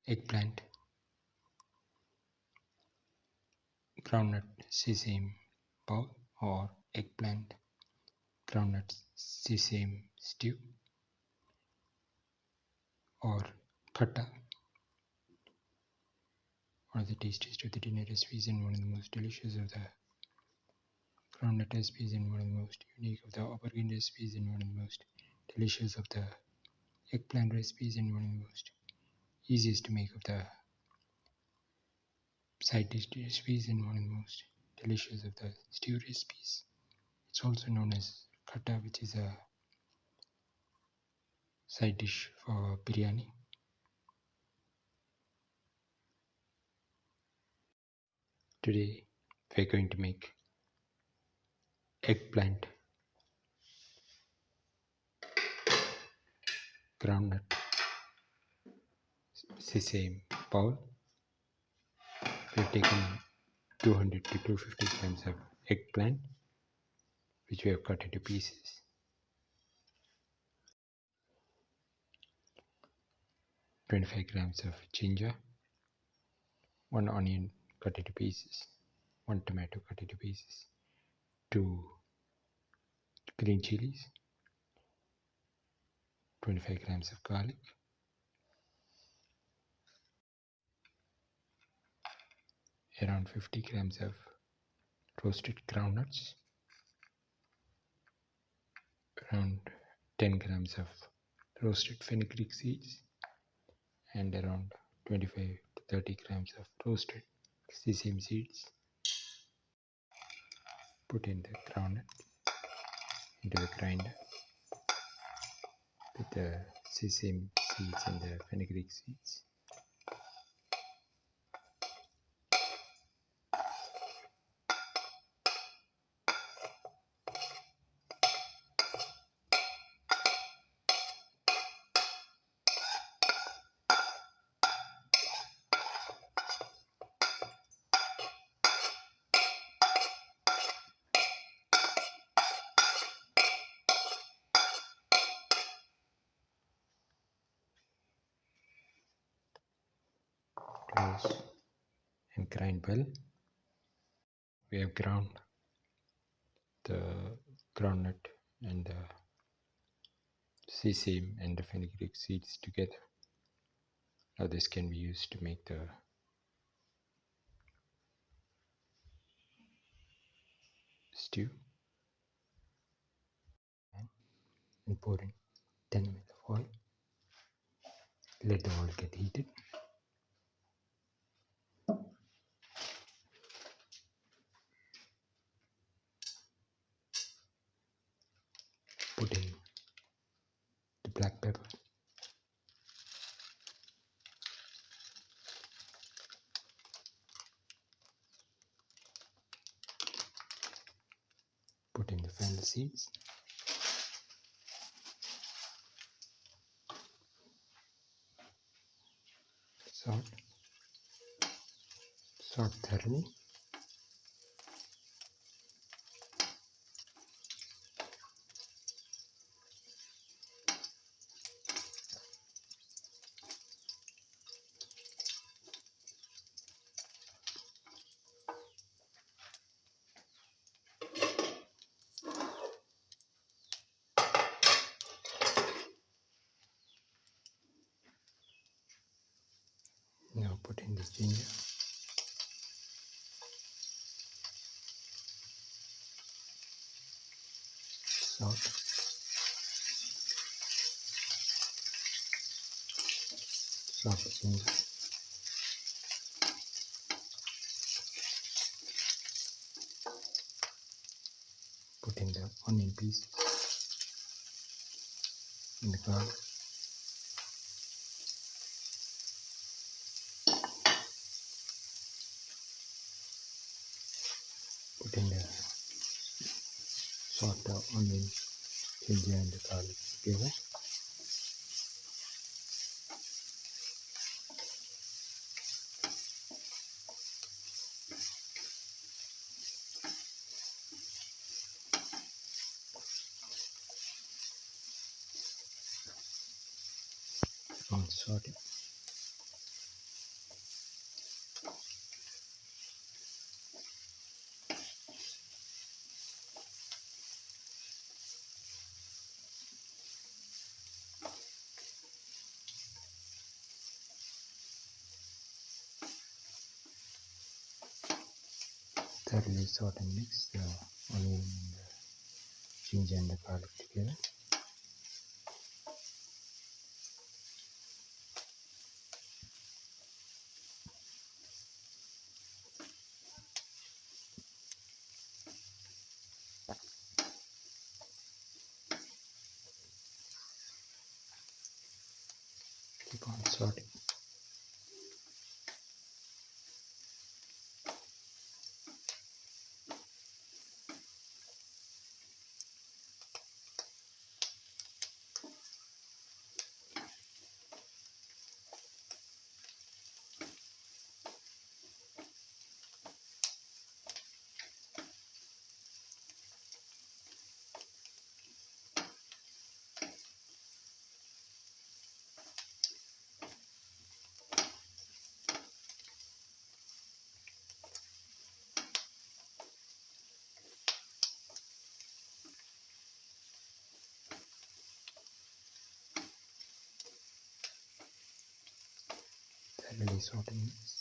Eggplant Groundnut Sesame Bowl or Eggplant Groundnut Sesame Stew or Katta, one of the tastiest of the dinner recipes and one of the most delicious of the groundnut recipes and one of the most unique of the Aubergine recipes and one of the most delicious of the eggplant recipes and one of the most easiest to make of the side dish recipes and one of the most delicious of the stew recipes. It's also known as Katta, which is a side dish for biryani. Today we're going to make eggplant groundnut sesame bowl. We've taken 200 to 250 grams of eggplant, which we have cut into pieces. 25 grams of ginger, 1 onion cut into pieces, 1 tomato cut into pieces, 2 green chillies, 25 grams of garlic, around 50 grams of roasted groundnuts, around 10 grams of roasted fennel seeds, and around 25 to 30 grams of roasted sesame seeds. Put in the groundnut into the grinder with the sesame seeds and the fennel seeds. Close and grind well. We have ground the groundnut and the sesame and the fenugreek seeds together. Now this can be used to make the stew. And pour in 10 ml of oil. Let the oil get heated. Put in the black pepper, put in the fennel seeds, salt thoroughly, now put in the ginger, salt, ginger, put in the onion pieces and the garlic, put in the salt, onion, ginger and the garlic together. And saute. Thoroughly salt and mix the onion, the ginger and the garlic together. Keep on sorting. Thoroughly salt and mix.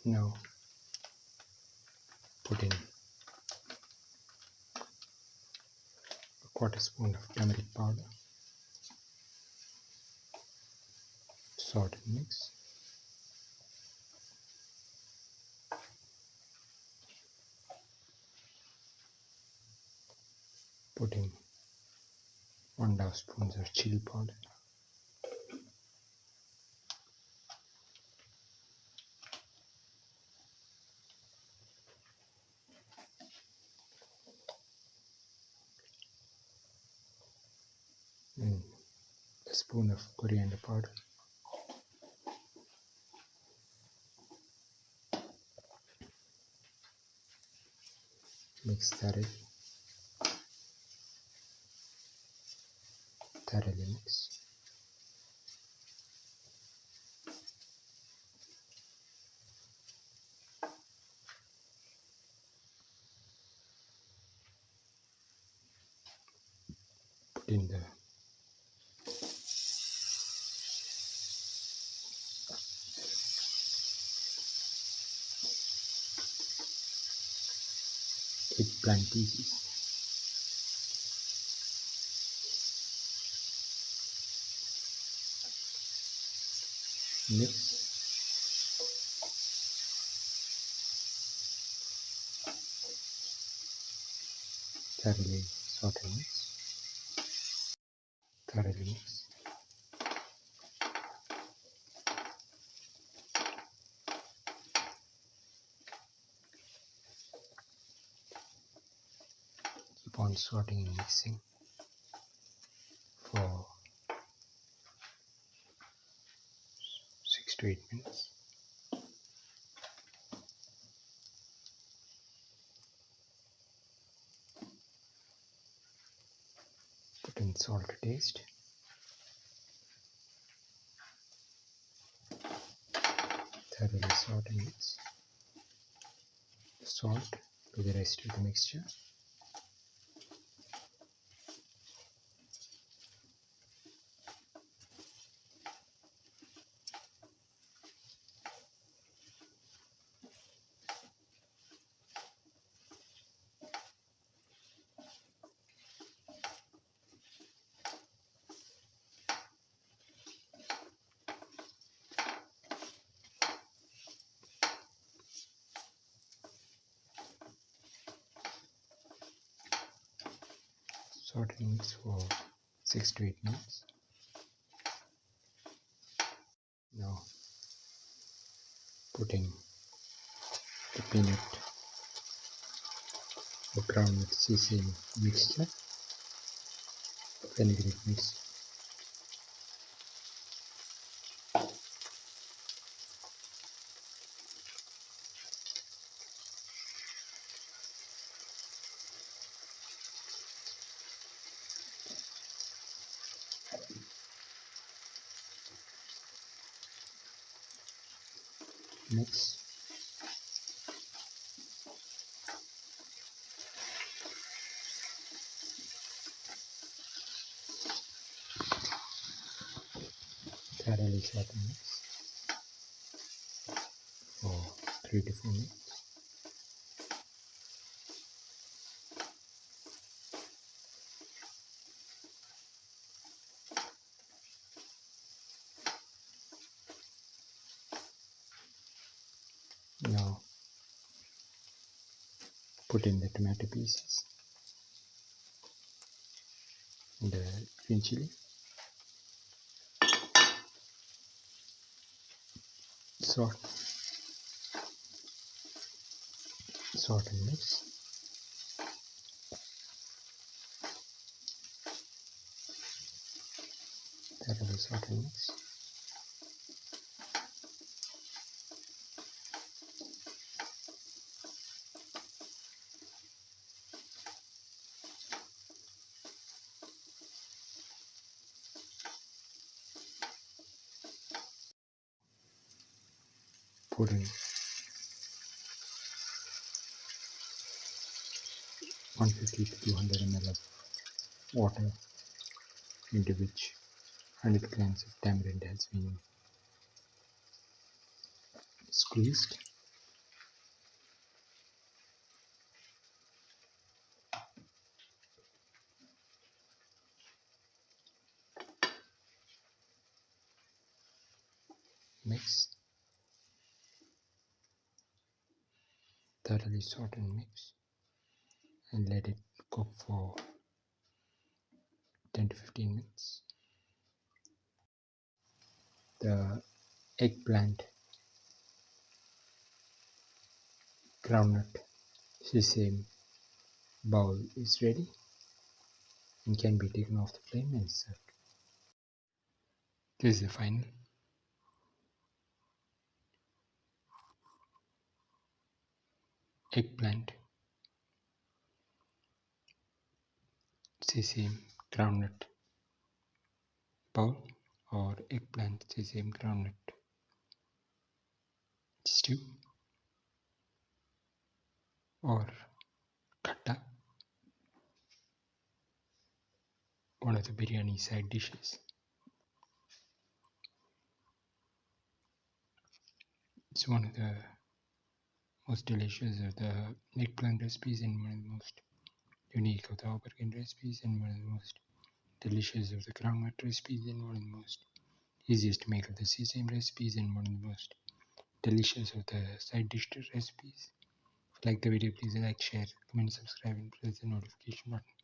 Now put in a quarter spoon of turmeric powder, salt and mix. Put in 1.5 spoons of chili powder, and a spoon of coriander powder. Mix thoroughly mix. Put in the eggplant pieces. Mix. Thoroughly saute and mix. Thoroughly mix. Keep on sorting and mixing for 6 to 8 minutes. Put in salt to taste. Thoroughly salt and mix the salt to the rest of the mixture. Saute and mix for 6 to 8 minutes. Now put in the peanut or groundnut sesame mixture, vinaigrette mix. Mix. thoroughly saute and mix for 3 to 4 minutes. Now put in the tomato pieces and the green chili, salt and mix. Thoroughly saute and mix. Put in 150 to 200 ml of water, into which 100 grams of tamarind has been squeezed. Mix. Thoroughly saute and mix, and let it cook for 10 to 15 minutes. The eggplant groundnut sesame bowl is ready and can be taken off the flame and served. This is the final. Eggplant sesame groundnut bowl, or eggplant sesame groundnut stew, or Katta, one of the biryani side dishes. It's one of the most delicious of the eggplant recipes and one of the most unique of the Aubergine recipes, and one of the most delicious of the groundnut recipes, and one of the most easiest to make of the sesame recipes, and one of the most delicious of the side dish recipes. If you like the video, please like, share, comment, subscribe, and press the notification button.